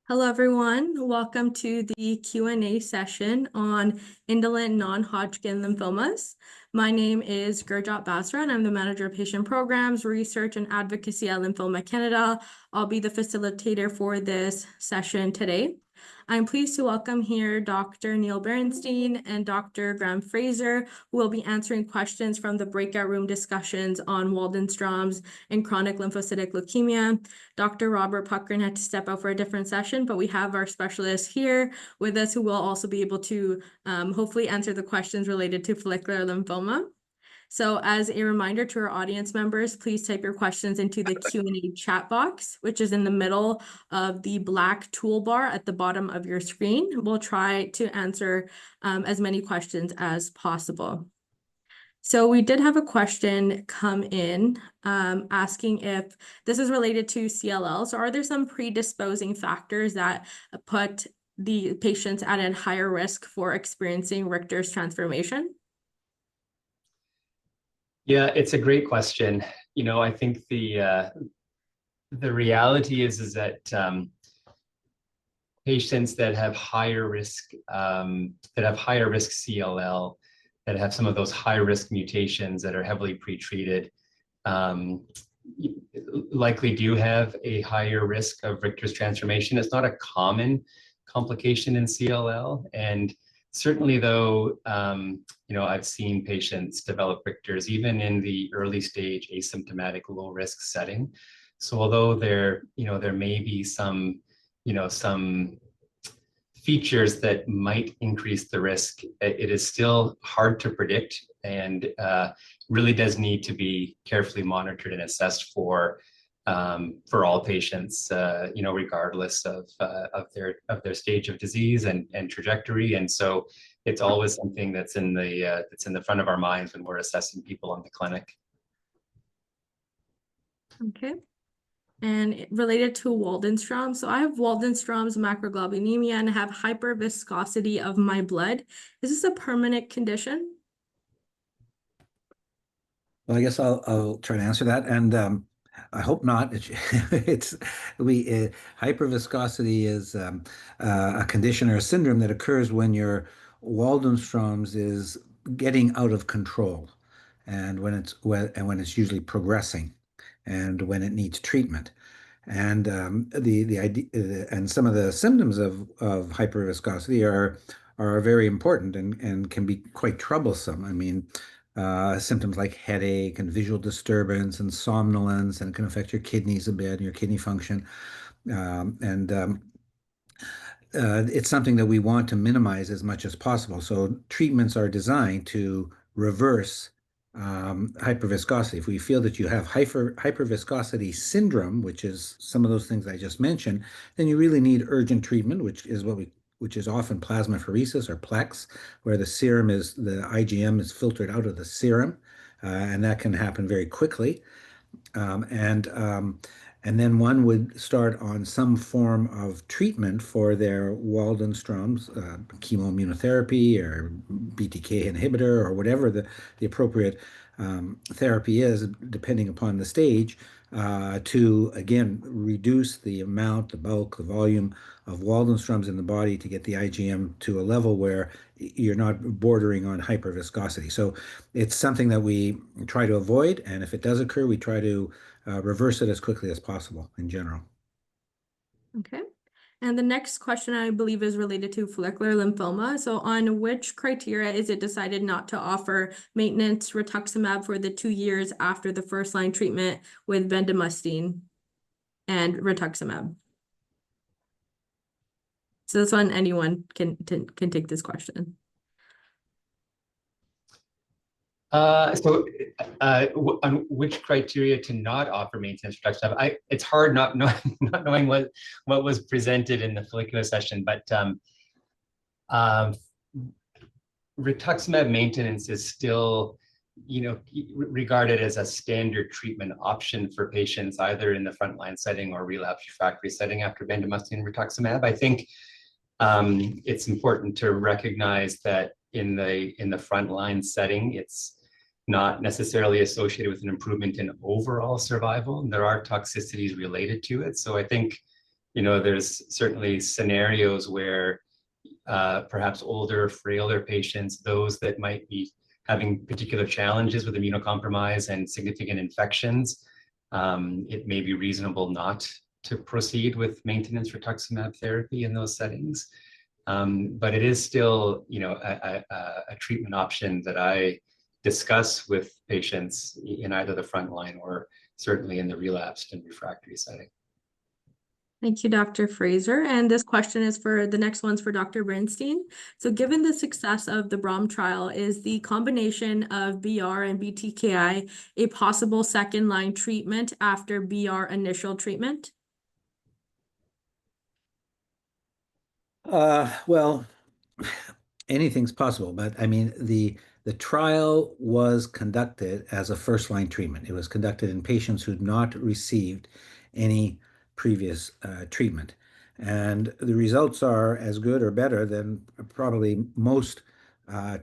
Hello, everyone. Welcome to the Q&A session on indolent non-Hodgkin lymphomas. My name is Gurjot Basra, and I'm the Manager of Patient Programs, Research, and Advocacy at Lymphoma Canada. I'll be the facilitator for this session today. I'm pleased to welcome here Dr. Neil Berenstein and Dr. Graham Fraser, who will be answering questions from the breakout room discussions on Waldenstrom's and chronic lymphocytic leukemia. Dr. Robert Puckrin had to step out for a different session, but we have our specialist here with us who will also be able to hopefully answer the questions related to follicular lymphoma. So as a reminder to our audience members, please type your questions into the Q&A chat box, which is in the middle of the black toolbar at the bottom of your screen. We'll try to answer as many questions as possible. So we did have a question come in asking if this is related to CLL. So are there some predisposing factors that put the patients at a higher risk for experiencing Richter's transformation? Yeah, it's a great question. I think the reality is that patients that have higher risk CLL, that have some of those high risk mutations that are heavily pretreated, likely do have a higher risk of Richter's transformation. It's not a common complication in CLL, and certainly though, I've seen patients develop Richter's even in the early stage asymptomatic low risk setting. So although there may be some features that might increase the risk, it is still hard to predict and really does need to be carefully monitored and assessed for all patients, regardless of their stage of disease and trajectory. And so it's always something that's in the front of our minds when we're assessing people in the clinic. Okay. And related to Waldenstrom's, so I have Waldenstrom's macroglobulinemia and have hyperviscosity of my blood. Is this a permanent condition? Well, I guess I'll try to answer that, and I hope not. Hyperviscosity is a condition or a syndrome that occurs when your Waldenstrom's is getting out of control, and when it's usually progressing, and when it needs treatment. And the idea and some of the symptoms of hyperviscosity are very important and can be quite troublesome. I mean, symptoms like headache and visual disturbance and somnolence, and it can affect your kidneys a bit and your kidney function. It's something that we want to minimize as much as possible. So treatments are designed to reverse hyperviscosity. If we feel that you have hyperviscosity syndrome, which is some of those things I just mentioned, then you really need urgent treatment, which is often plasmapheresis or PLEX, where the IgM is filtered out of the serum, and that can happen very quickly. And then one would start on some form of treatment for their Waldenstrom's, chemoimmunotherapy or BTK inhibitor or whatever the appropriate therapy is, depending upon the stage, to, again, reduce the amount, the bulk, the volume of Waldenstrom's in the body to get the IgM to a level where you're not bordering on hyperviscosity. So it's something that we try to avoid, and if it does occur, we try to reverse it as quickly as possible in general. Okay. And the next question, I believe, is related to follicular lymphoma. So on which criteria is it decided not to offer maintenance rituximab for the 2 years after the first-line treatment with bendamustine and rituximab? So this one, anyone can take this question. On which criteria to not offer maintenance rituximab? It's hard not knowing what was presented in the follicular session, but rituximab maintenance is still, regarded as a standard treatment option for patients either in the frontline setting or relapse refractory setting after bendamustine and rituximab. I think it's important to recognize that in the frontline setting, it's not necessarily associated with an improvement in overall survival. There are toxicities related to it. So I think, there's certainly scenarios where perhaps older, frailer patients, those that might be having particular challenges with immunocompromise and significant infections, it may be reasonable not to proceed with maintenance rituximab therapy in those settings. But it is still, a treatment option that I discuss with patients in either the frontline or certainly in the relapsed and refractory setting. Thank you, Dr. Fraser. And this question is the next one's for Dr. Bernstein. So given the success of the BROM trial, is the combination of BR and BTKI a possible second-line treatment after BR initial treatment? Well, anything's possible, but I mean, the trial was conducted as a first-line treatment. It was conducted in patients who'd not received any previous treatment. And the results are as good or better than probably most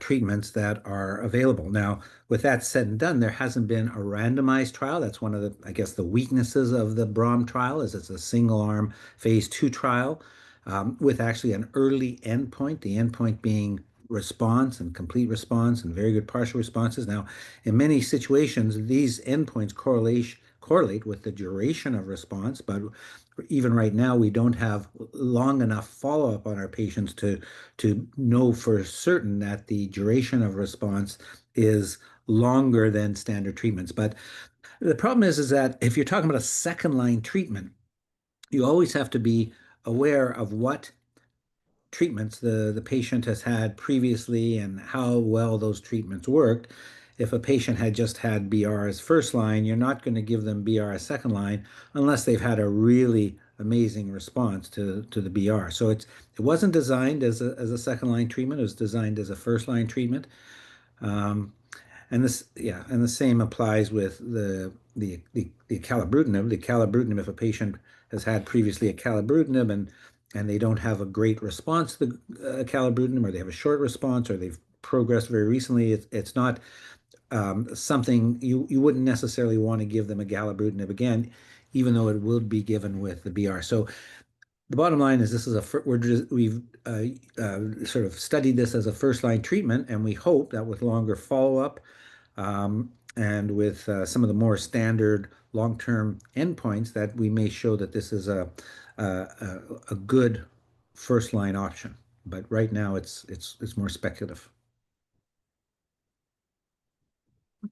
treatments that are available. Now, with that said and done, there hasn't been a randomized trial. That's one of the, I guess, the weaknesses of the BROM trial is it's a single-arm phase 2 trial with actually an early endpoint, the endpoint being response and complete response and very good partial responses. Now, in many situations, these endpoints correlate with the duration of response, but even right now, we don't have long enough follow-up on our patients to know for certain that the duration of response is longer than standard treatments. But the problem is that if you're talking about a second-line treatment, you always have to be aware of what treatments the patient has had previously and how well those treatments worked. If a patient had just had BR as first line, you're not going to give them BR as second line unless they've had a really amazing response to the BR. So it wasn't designed as a second line treatment. It was designed as a first line treatment. And the same applies with the acalabrutinib. The acalabrutinib, if a patient has had previously acalabrutinib and they don't have a great response to the acalabrutinib, or they have a short response, or they've progressed very recently, it's not something you wouldn't necessarily want to give them acalabrutinib again, even though it will be given with the BR. So the bottom line is we've sort of studied this as a first-line treatment, and we hope that with longer follow-up and with some of the more standard long-term endpoints, that we may show that this is a good first-line option. But right now, it's more speculative.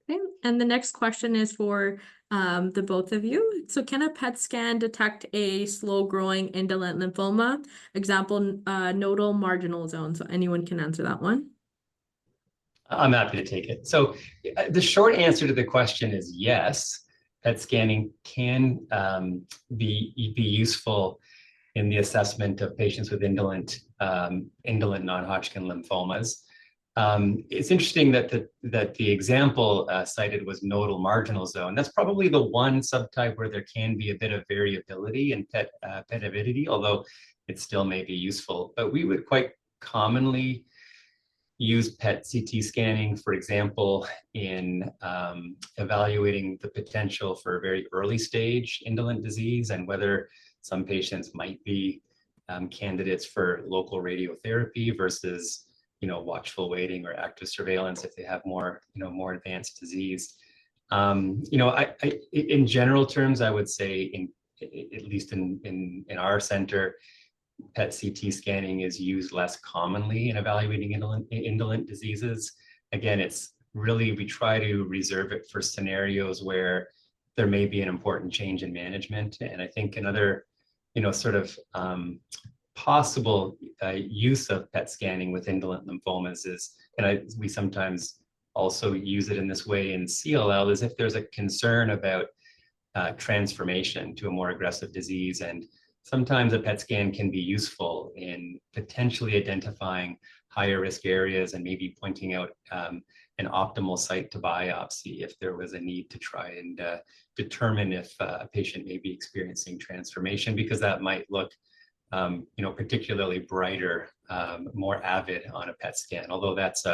Okay, and the next question is for the both of you. So can a PET scan detect a slow-growing indolent lymphoma? Example, nodal marginal zone. So anyone can answer that one. I'm happy to take it. So the short answer to the question is yes. PET scanning can be useful in the assessment of patients with indolent non-Hodgkin lymphomas. It's interesting that the example cited was nodal marginal zone. That's probably the one subtype where there can be a bit of variability in PET avidity, although it still may be useful. But we would quite commonly use PET CT scanning, for example, in evaluating the potential for a very early stage indolent disease and whether some patients might be candidates for local radiotherapy versus watchful waiting or active surveillance if they have more advanced disease. In general terms, I would say, at least in our center, PET CT scanning is used less commonly in evaluating indolent diseases. Again, we try to reserve it for scenarios where there may be an important change in management. And I think another, sort of possible use of PET scanning with indolent lymphomas is, and we sometimes also use it in this way in CLL, is if there's a concern about transformation to a more aggressive disease. And sometimes a PET scan can be useful in potentially identifying higher risk areas and maybe pointing out an optimal site to biopsy if there was a need to try and determine if a patient may be experiencing transformation, because that might look particularly brighter, more avid on a PET scan, although that's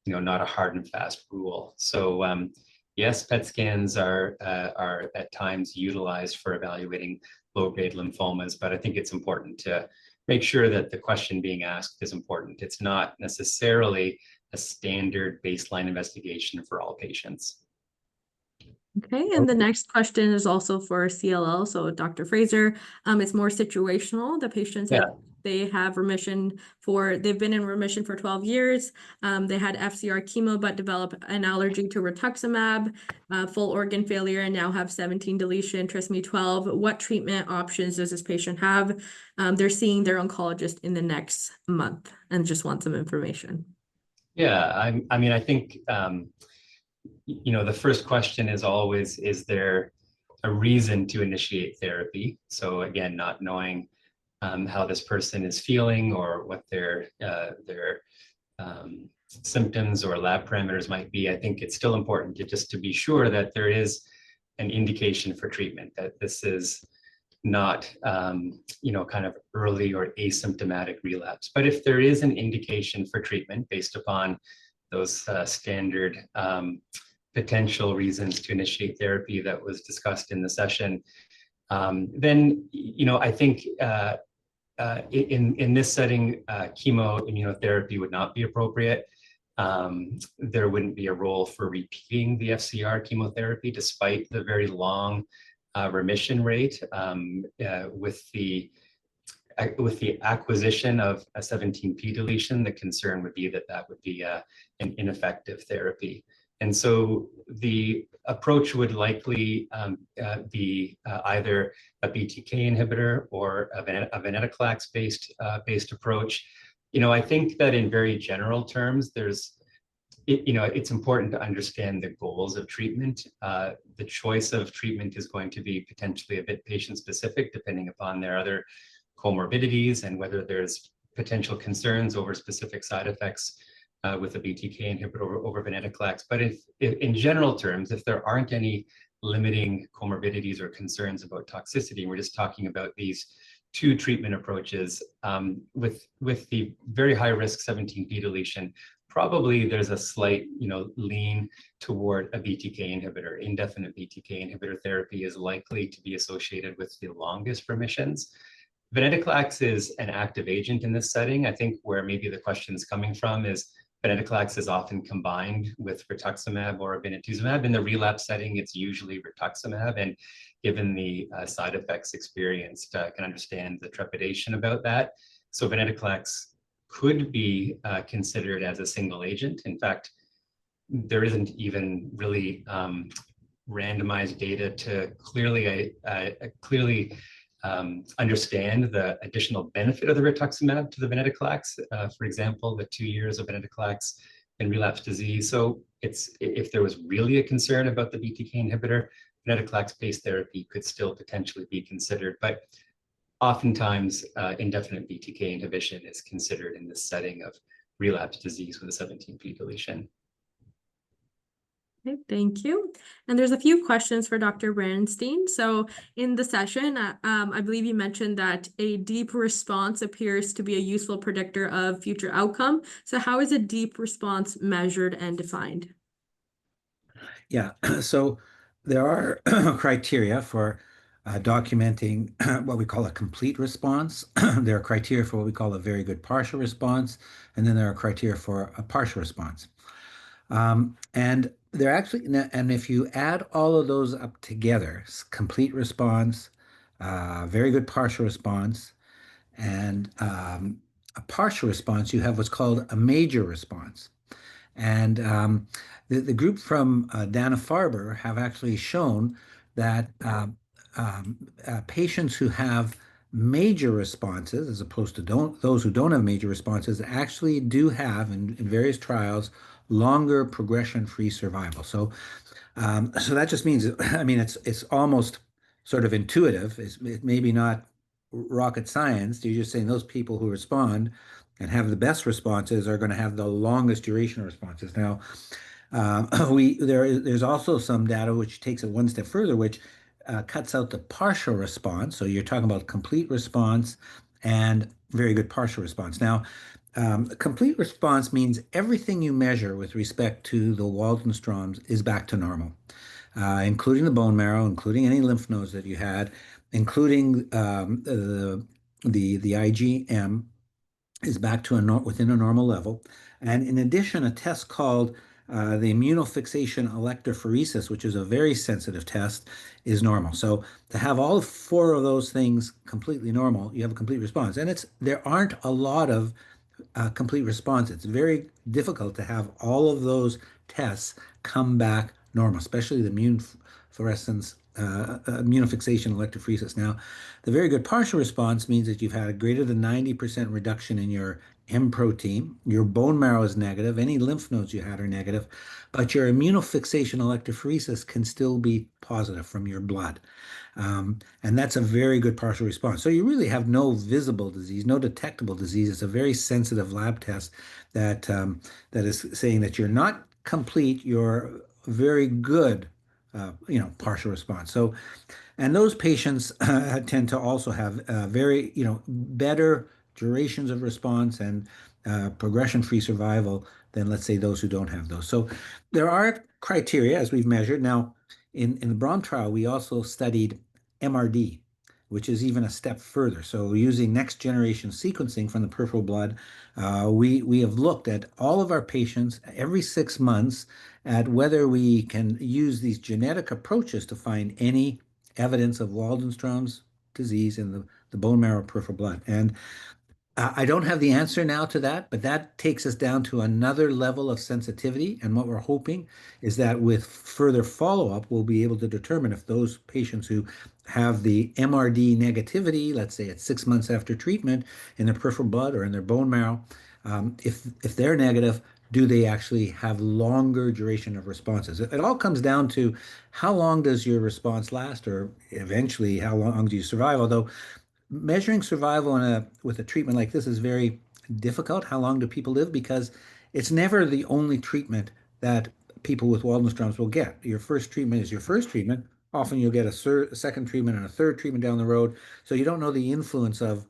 not a hard and fast rule. So Yes, PET scans are at times utilized for evaluating low-grade lymphomas, but I think it's important to make sure that the question being asked is important. It's not necessarily a standard baseline investigation for all patients. Okay, and the next question is also for CLL, so Dr. Fraser. It's more situational. The patient said they have they've been in remission for 12 years. They had FCR chemo, but developed an allergy to rituximab, full organ failure, and now have 17 deletion, trisomy 12. What treatment options does this patient have? They're seeing their oncologist in the next month and just want some information. Yeah, I mean, I think, the first question is always, is there a reason to initiate therapy? So again, not knowing how this person is feeling or what their symptoms or lab parameters might be, I think it's still important to be sure that there is an indication for treatment, that this is not, kind of early or asymptomatic relapse. But if there is an indication for treatment based upon those standard potential reasons to initiate therapy that was discussed in the session, then, I think in this setting, chemo immunotherapy would not be appropriate. There wouldn't be a role for repeating the FCR chemotherapy despite the very long remission rate. With the acquisition of a 17p deletion, the concern would be that would be an ineffective therapy. And so the approach would likely be either a BTK inhibitor or a venetoclax-based approach. I think that in very general terms, it's important to understand the goals of treatment. The choice of treatment is going to be potentially a bit patient-specific, depending upon their other comorbidities and whether there's potential concerns over specific side effects with a BTK inhibitor over venetoclax. But if in general terms, if there aren't any limiting comorbidities or concerns about toxicity, we're just talking about these two treatment approaches, with the very high risk 17p deletion, probably there's a slight, lean toward a BTK inhibitor. Indefinite BTK inhibitor therapy is likely to be associated with the longest remissions. Venetoclax is an active agent in this setting. I think where maybe the question is coming from is venetoclax is often combined with rituximab or obinutuzumab. In the relapse setting, it's usually rituximab, and given the side effects experienced, can understand the trepidation about that. So venetoclax could be considered as a single agent. In fact, there isn't even really randomized data to clearly understand the additional benefit of the rituximab to the venetoclax. For example, the 2 years of venetoclax in relapse disease. So if there was really a concern about the BTK inhibitor, venetoclax-based therapy could still potentially be considered. But oftentimes, indefinite BTK inhibition is considered in this setting of relapse disease with a 17p deletion. Okay, thank you. And there's a few questions for Dr. Branstein. So in the session, I believe you mentioned that a deep response appears to be a useful predictor of future outcome. So how is a deep response measured and defined? Yeah, so there are criteria for documenting what we call a complete response. There are criteria for what we call a very good partial response, and then there are criteria for a partial response. And they're actually, and if you add all of those up together, complete response, very good partial response, and a partial response, you have what's called a major response. And the group from Dana-Farber have actually shown that patients who have major responses, as opposed to those who don't have major responses, actually do have, in various trials, longer progression-free survival. So that just means, I mean, it's almost sort of intuitive. It's maybe not rocket science. You're just saying those people who respond and have the best responses are going to have the longest duration of responses. Now, there's also some data which takes it one step further, which cuts out the partial response. So you're talking about complete response and very good partial response. Now, Complete response means everything you measure with respect to the Waldenstrom's is back to normal, including the bone marrow, including any lymph nodes that you had, including the IgM is back to within a normal level. And in addition, a test called the immunofixation electrophoresis, which is a very sensitive test, is normal. So to have all four of those things completely normal, you have a complete response. And there aren't a lot of complete response. It's very difficult to have all of those tests come back normal, especially the immunofixation electrophoresis. Now, the very good partial response means that you've had a greater than 90% reduction in your M protein. Your bone marrow is negative. Any lymph nodes you had are negative, but your immunofixation electrophoresis can still be positive from your blood. And that's a very good partial response. So you really have no visible disease, no detectable disease. It's a very sensitive lab test that that is saying that you're not complete, you're very good, partial response. So, and those patients tend to also have very, better durations of response and progression-free survival than, let's say, those who don't have those. So there are criteria as we've measured. Now, in the BROM trial, we also studied MRD, which is even a step further. So using next generation sequencing from the peripheral blood, we have looked at all of our patients every 6 months at whether we can use these genetic approaches to find any evidence of Waldenstrom's disease in the bone marrow peripheral blood. And I don't have the answer now to that, but that takes us down to another level of sensitivity. And what we're hoping is that with further follow-up, we'll be able to determine if those patients who have the MRD negativity, let's say at 6 months after treatment in their peripheral blood or in their bone marrow, if they're negative, do they actually have longer duration of responses? It all comes down to how long does your response last, or eventually how long do you survive? Although measuring survival with a treatment like this is very difficult. How long do people live? Because it's never the only treatment that people with Waldenstrom's will get. Your first treatment is your first treatment. Often you'll get a second treatment and a third treatment down the road. So you don't know the influence of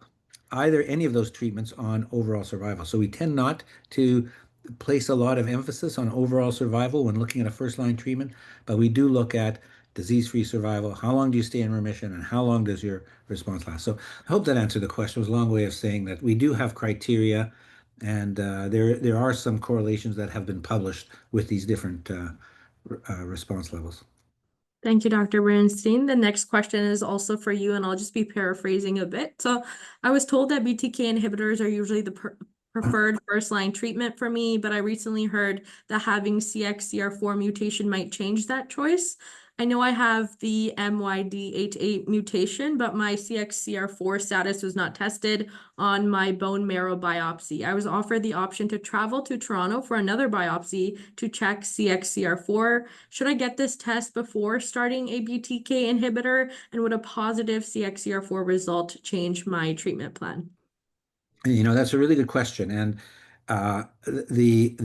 either any of those treatments on overall survival. So we tend not to place a lot of emphasis on overall survival when looking at a first-line treatment, but we do look at disease-free survival, how long do you stay in remission, and how long does your response last? So I hope that answered the question. It was a long way of saying that we do have criteria, and there are some correlations that have been published with these different response levels. Thank you, Dr. Bernstein. The next question is also for you, and I'll just be paraphrasing a bit. So I was told that BTK inhibitors are usually the preferred first-line treatment for me, but I recently heard that having CXCR4 mutation might change that choice. I know I have the MYD88 mutation, but my CXCR4 status was not tested on my bone marrow biopsy. I was offered the option to travel to Toronto for another biopsy to check CXCR4. Should I get this test before starting a BTK inhibitor? And would a positive CXCR4 result change my treatment plan? That's a really good question, and the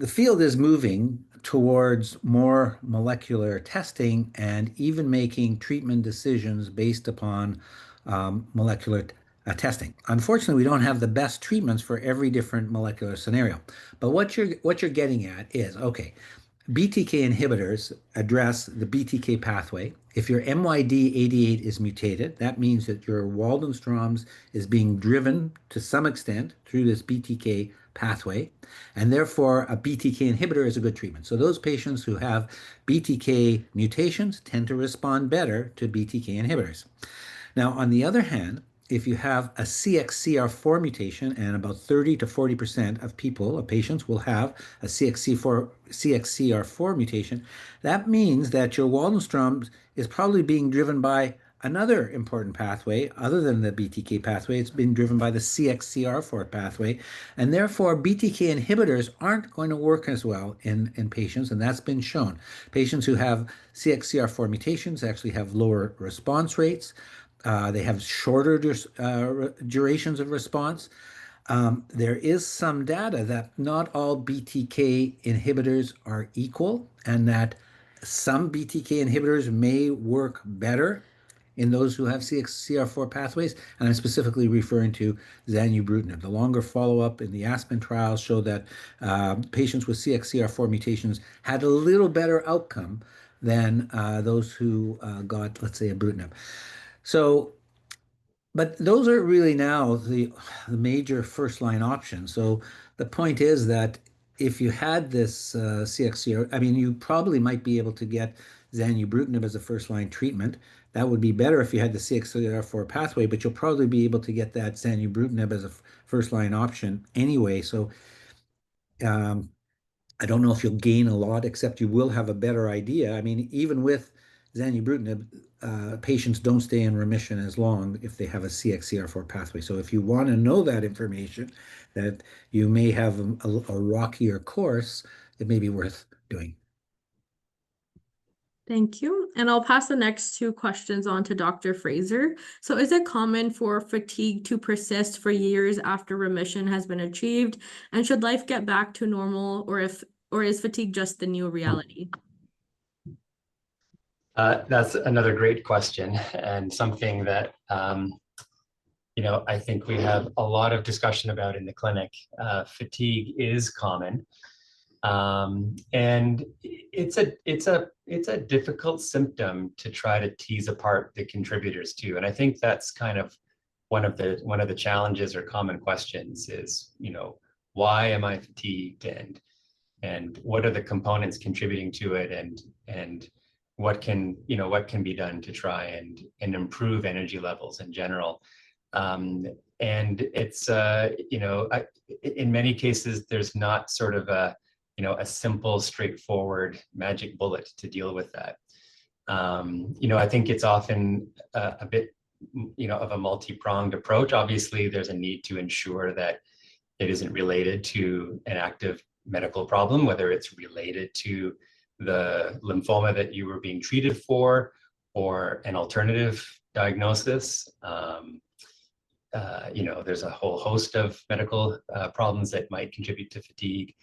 field is moving towards more molecular testing and even making treatment decisions based upon molecular testing. Unfortunately, we don't have the best treatments for every different molecular scenario. But what you're getting at is, okay, BTK inhibitors address the BTK pathway. If your MYD88 is mutated, that means that your Waldenstrom's is being driven to some extent through this BTK pathway, and therefore a BTK inhibitor is a good treatment. So those patients who have BTK mutations tend to respond better to BTK inhibitors. Now, on the other hand, if you have a CXCR4 mutation, and about 30 to 40% of patients will have a CXCR4 mutation, that means that your Waldenstrom's is probably being driven by another important pathway other than the BTK pathway. It's been driven by the CXCR4 pathway, and therefore BTK inhibitors aren't going to work as well in patients, and that's been shown. Patients who have CXCR4 mutations actually have lower response rates. They have shorter durations of response. There is some data that not all BTK inhibitors are equal, and that some BTK inhibitors may work better in those who have CXCR4 pathways, and I'm specifically referring to zanubrutinib. The longer follow-up in the ASPEN trials showed that patients with CXCR4 mutations had a little better outcome than those who got, let's say, ibrutinib. So, but those are really now the major first line options. So the point is that if you had this CXCR, I mean, you probably might be able to get zanubrutinib as a first line treatment. That would be better if you had the CXCR4 pathway, but you'll probably be able to get that zanubrutinib as a first line option anyway. So um, I don't know if you'll gain a lot, except you will have a better idea. I mean, even with zanubrutinib, patients don't stay in remission as long if they have a CXCR4 pathway. So if you want to know that information, that you may have a rockier course, it may be worth doing. Thank you. And I'll pass the next two questions on to Dr. Fraser. So is it common for fatigue to persist for years after remission has been achieved? And should life get back to normal, or is fatigue just the new reality? That's another great question, and something that I think we have a lot of discussion about in the clinic. Fatigue is common. And it's a difficult symptom to try to tease apart the contributors to. And I think that's kind of one of the challenges or common questions is, why am I fatigued, and what are the components contributing to it, and what can be done to try and improve energy levels in general. And it's in many cases there's not sort of a simple, straightforward magic bullet to deal with that. I think it's often a bit, of a multi-pronged approach. Obviously, there's a need to ensure that it isn't related to an active medical problem, whether it's related to the lymphoma that you were being treated for or an alternative diagnosis. There's a whole host of medical problems that might contribute to fatigue,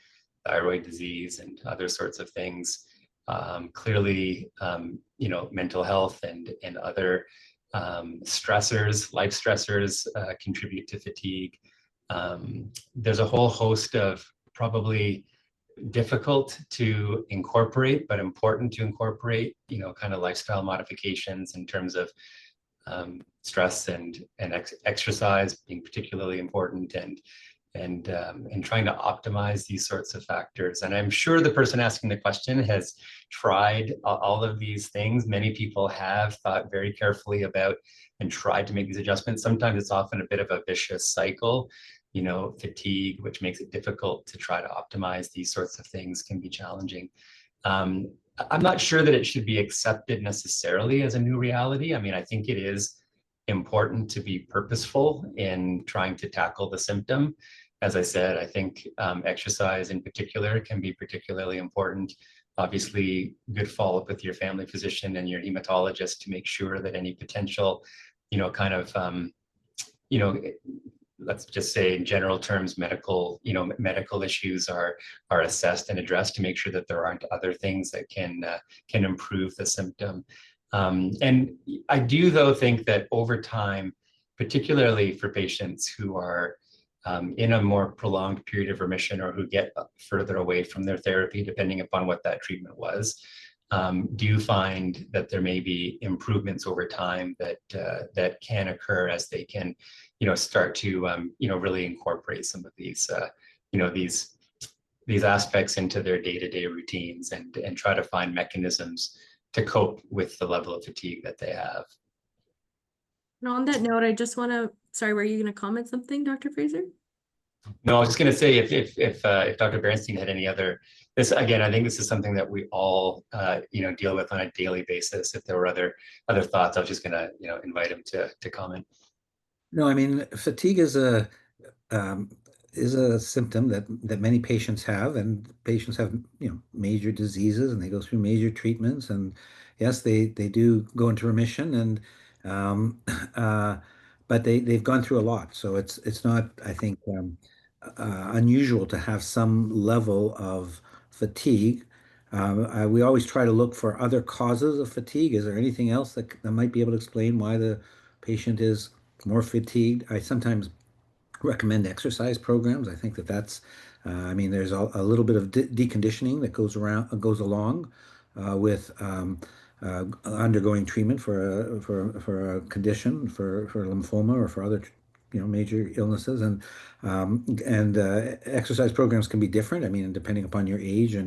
thyroid disease, and other sorts of things. Clearly, mental health and other stressors, life stressors, contribute to fatigue. There's a whole host of probably difficult to incorporate, but important to incorporate, kind of lifestyle modifications in terms of stress and exercise being particularly important, and trying to optimize these sorts of factors. And I'm sure the person asking the question has tried all of these things. Many people have thought very carefully about and tried to make these adjustments. Sometimes it's often a bit of a vicious cycle. Fatigue, which makes it difficult to try to optimize these sorts of things, can be challenging. I'm not sure that it should be accepted necessarily as a new reality. I mean, I think it is important to be purposeful in trying to tackle the symptom. As I said, I think exercise in particular can be particularly important. Obviously, good follow-up with your family physician and your hematologist to make sure that any potential, let's just say in general terms, medical issues are assessed and addressed to make sure that there aren't other things that can improve the symptom. And I do, though, think that over time, particularly for patients who are in a more prolonged period of remission or who get further away from their therapy, depending upon what that treatment was, do find that there may be improvements over time that can occur as they can, start to, really incorporate some of these, these aspects into their day-to-day routines and try to find mechanisms to cope with the level of fatigue that they have. And on that note, I just want to, sorry, were you going to comment something, Dr. Fraser? No, I was just going to say if Dr. Berenstein had any other, this again, I think this is something that we all deal with on a daily basis. If there were other thoughts, I was just going to invite him to comment. No, I mean, fatigue is a symptom that many patients have, and patients have major diseases, and they go through major treatments, and yes, they do go into remission, and but they've gone through a lot, so it's not, I think, unusual to have some level of fatigue. We always try to look for other causes of fatigue. Is there anything else that might be able to explain why the patient is more fatigued? I sometimes recommend exercise programs. I think I mean, there's a little bit of deconditioning that goes along with undergoing treatment for a condition, for lymphoma or for other, major illnesses, and exercise programs can be different. I mean, depending upon your age,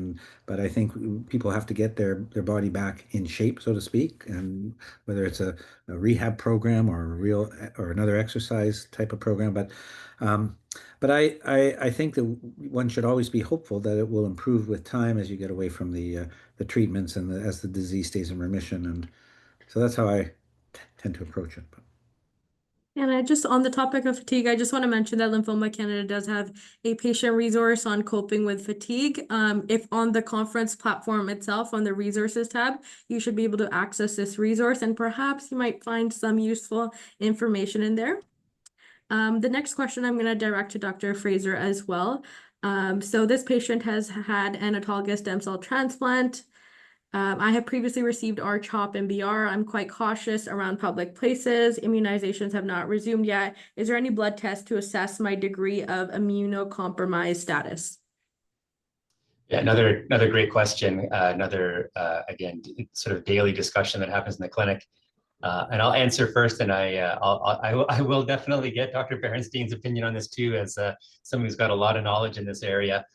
but I think people have to get their body back in shape, so to speak, and whether it's a rehab program or another exercise type of program, um, but I think that one should always be hopeful that it will improve with time as you get away from the treatments and as the disease stays in remission, and so that's how I tend to approach it. And on the topic of fatigue, I just want to mention that Lymphoma Canada does have a patient resource on coping with fatigue. If on the conference platform itself, on the resources tab, you should be able to access this resource, and perhaps you might find some useful information in there. The next question I'm going to direct to Dr. Fraser as well. So this patient has had an autologous stem cell transplant. I have previously received R-CHOP and BR. I'm quite cautious around public places. Immunizations have not resumed yet. Is there any blood test to assess my degree of immunocompromised status? Yeah, another great question. Again, sort of daily discussion that happens in the clinic. And I'll answer first, and I will definitely get Dr. Berenstein's opinion on this too, as someone who's got a lot of knowledge in this area.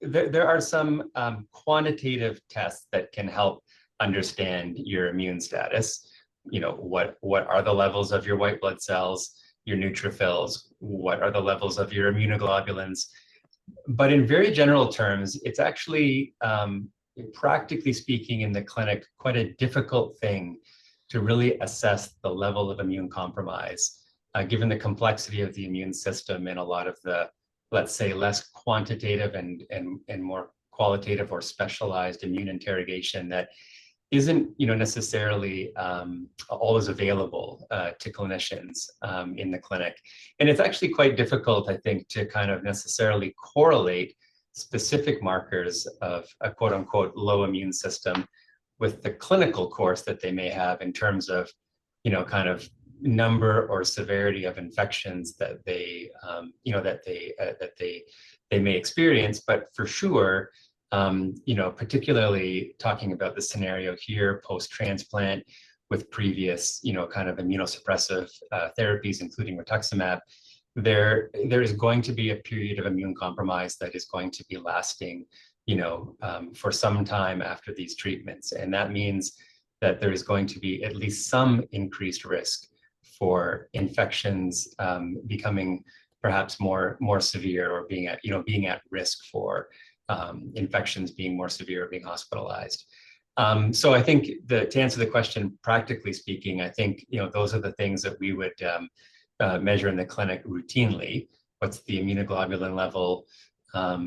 There are some quantitative tests that can help understand your immune status. What are the levels of your white blood cells, your neutrophils? What are the levels of your immunoglobulins? But in very general terms, it's actually, practically speaking in the clinic, quite a difficult thing to really assess the level of immune compromise, given the complexity of the immune system and a lot of the, let's say, less quantitative and more qualitative or specialized immune interrogation that isn't necessarily always available to clinicians in the clinic. And it's actually quite difficult, I think, to kind of necessarily correlate specific markers of a quote unquote low immune system with the clinical course that they may have in terms of, kind of number or severity of infections that they may experience. But for sure, particularly talking about the scenario here post-transplant with previous, kind of immunosuppressive therapies, including rituximab, there is going to be a period of immune compromise that is going to be lasting, for some time after these treatments. And that means that there is going to be at least some increased risk for infections becoming perhaps more severe, or being at risk for infections being more severe or being hospitalized. So I think to answer the question, practically speaking, I think, those are the things that we would measure in the clinic routinely. What's the immunoglobulin level?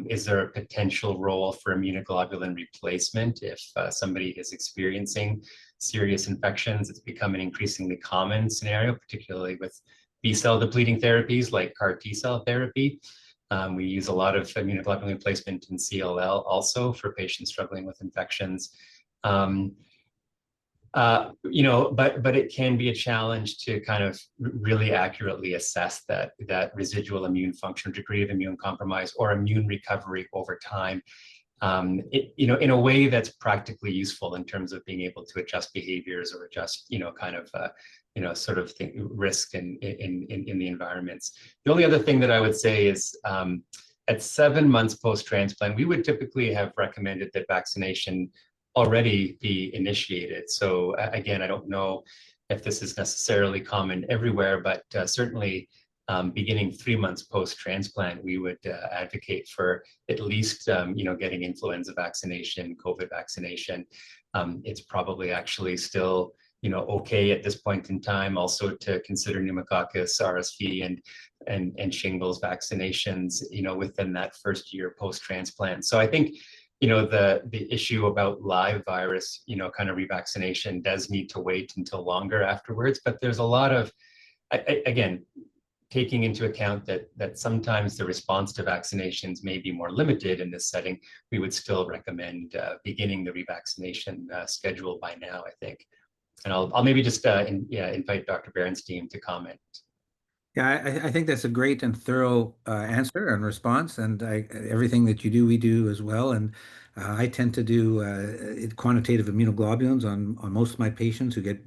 Is there a potential role for immunoglobulin replacement if somebody is experiencing serious infections? It's become an increasingly common scenario, particularly with B-cell depleting therapies like CAR T-cell therapy. We use a lot of immunoglobulin replacement in CLL also for patients struggling with infections. But it can be a challenge to kind of really accurately assess that residual immune function, degree of immune compromise, or immune recovery over time, in a way that's practically useful in terms of being able to adjust behaviors or adjust, sort of risk in the environments. The only other thing that I would say is, at 7 months post-transplant, we would typically have recommended that vaccination already be initiated. So again, I don't know if this is necessarily common everywhere, but certainly beginning 3 months post-transplant, we would advocate for at least getting influenza vaccination, COVID vaccination. It's probably actually still okay at this point in time also to consider pneumococcus, RSV, and shingles vaccinations within that first year post-transplant. So I think the issue about live virus, kind of revaccination does need to wait until longer afterwards. But there's a lot of, again, taking into account that sometimes the response to vaccinations may be more limited in this setting, we would still recommend beginning the revaccination schedule by now, I think. And I'll maybe just invite Dr. Berenstein to comment. Yeah, I think that's a great and thorough answer and response, and everything that you do, we do as well. And I tend to do quantitative immunoglobulins on most of my patients who get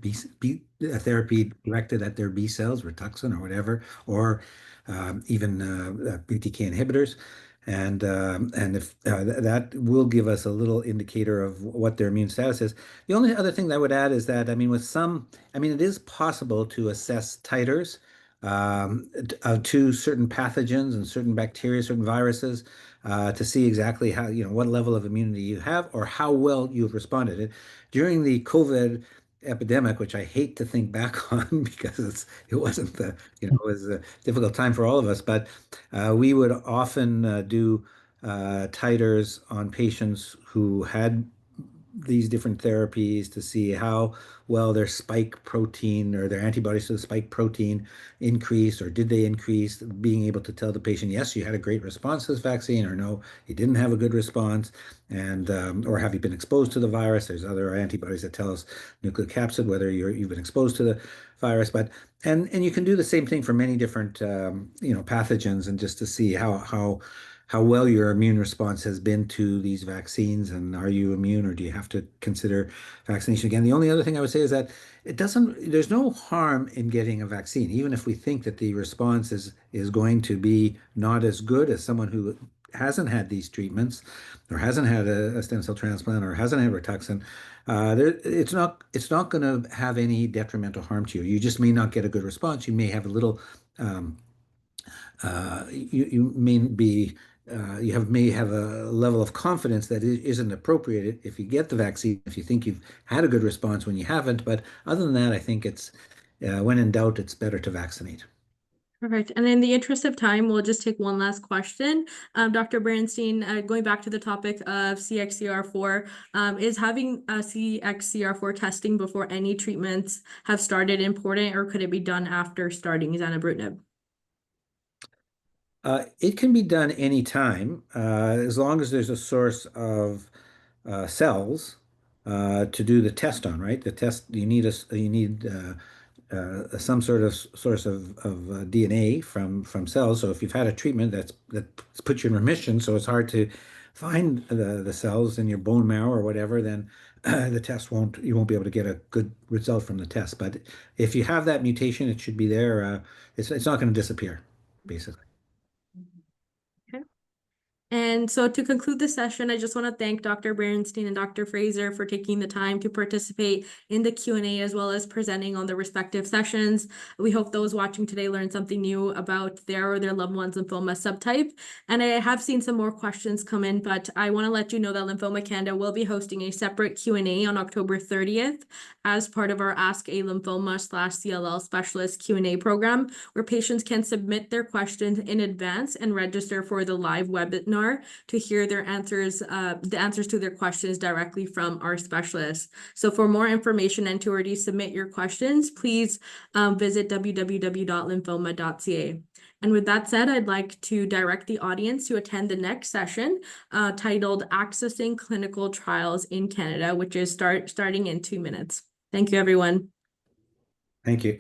therapy directed at their B cells, Rituxan or whatever, or even BTK inhibitors. And if that will give us a little indicator of what their immune status is. The only other thing that I would add is that, I mean, it is possible to assess titers to certain pathogens and certain bacteria, certain viruses, to see exactly how, what level of immunity you have or how well you've responded. During the COVID epidemic, which I hate to think back on because it wasn't it was a difficult time for all of us, but we would often do titers on patients who had these different therapies to see how well their spike protein or their antibodies to the spike protein increased, or did they increase, being able to tell the patient, yes, you had a great response to this vaccine, or no, you didn't have a good response, and or have you been exposed to the virus? There's other antibodies that tell us nucleocapsid, whether you've been exposed to the virus, but and you can do the same thing for many different pathogens, and just to see how well your immune response has been to these vaccines, and are you immune, or do you have to consider vaccination again? The only other thing I would say is that there's no harm in getting a vaccine, even if we think that the response is going to be not as good as someone who hasn't had these treatments, or hasn't had a stem cell transplant, or hasn't had Rituxan. It's not going to have any detrimental harm to you. You just may not get a good response. You may have a little you may have a level of confidence that it isn't appropriate if you get the vaccine, if you think you've had a good response when you haven't. But other than that, I think it's when in doubt, it's better to vaccinate. Perfect. And in the interest of time, we'll just take one last question. Dr. Berenstein, going back to the topic of CXCR4, is having a CXCR4 testing before any treatments have started important, or could it be done after starting zanubrutinib? It can be done anytime, as long as there's a source of cells to do the test on, right? The test, you need some sort of source of DNA from cells. So if you've had a treatment that's put you in remission, so it's hard to find the cells in your bone marrow or whatever, then the test you won't be able to get a good result from the test. But if you have that mutation, it should be there. It's not going to disappear, basically. And so to conclude the session, I just want to thank Dr. Berenstein and Dr. Fraser for taking the time to participate in the Q&A, as well as presenting on the respective sessions. We hope those watching today learned something new about their or their loved one's lymphoma subtype. And I have seen some more questions come in, but I want to let you know that Lymphoma Canada will be hosting a separate Q&A on October 30th as part of our Ask a Lymphoma/CLL Specialist Q&A program, where patients can submit their questions in advance and register for the live webinar to hear their answers, the answers to their questions directly from our specialists. So for more information and to already submit your questions, please visit www.lymphoma.ca. And with that said, I'd like to direct the audience to attend the next session titled Accessing Clinical Trials in Canada, which is starting in 2 minutes. Thank you, everyone. Thank you.